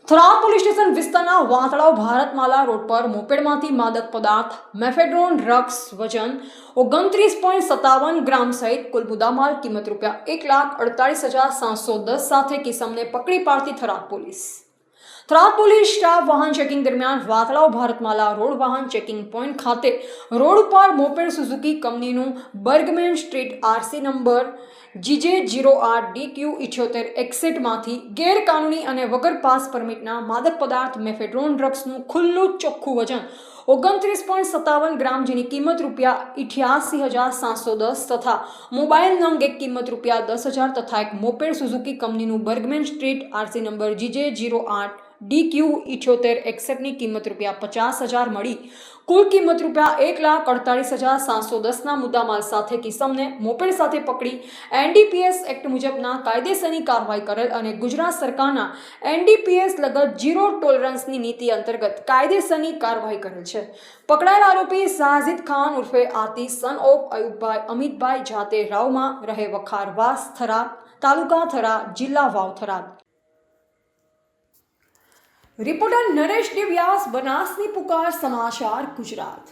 Tharad police station વિસ્તારના વાંતળાવ Bharatmala road પર મોપેડમાંથી માદક પદાર્થ મેફેડ્રોન ડ્રગ્સ વજન 29.57 ગ્રામ સહિત કુલ મુદ્દામાલ કિંમત ₹1,48,710 સાથે કિસમને પકડી પાડતી થરાદ પોલીસ સ્ટાફ વાહન ચેકિંગ દરમિયાન વાતળાવ ભારતમાલા રોડ વાહન ચેકિંગ પોઈન્ટ ખાતે રોડ ઉપર મોપેડ સુઝુકી કંપનીનું Burgman street RC number GJ08DQ78 માંથી ગેરકાનૂની અને વગર પાસ પરમિટના માદક પદાર્થ મેફેડ્રોન ડ્રગ્સનું ખુલ્લું ચોખ્ખું વજન 29.57 ગ્રામ જેની કિંમત ₹88,710 તથા મોબાઈલ નંગ એક કિંમત ₹10,000 તથા એક મોપેડ સુઝુકી કંપનીનું Burgman street RC number GJ08DQ78 ની કિંમત ₹50,000 મળી કુલ કિંમત ₹1,48,710 મુદ્દામાલ સાથે કિસમને મોપેડ સાથે પકડી NDPS એક્ટ મુજબના કાયદેસરની કાર્યવાહી કરેલ અને ગુજરાત સરકારના NDPS લગત ઝીરો ટોલરન્સની નીતિ અંતર્ગત કાયદેસરની કાર્યવાહી કરેલ છે। પકડાયેલ આરોપી સાજિદ ખાન ઉર્ફે આતી સન ઓફ અયુબભાઈ અમિતભાઈ જાતે રાવમાં રહે વખારવાસ થરાદ તાલુકા થરાદ જિલ્લા વાવ થરાદ। રિપોર્ટર નરેશ ડી વ્યાસ, બનાસની પુકાર સમાચાર ગુજરાત।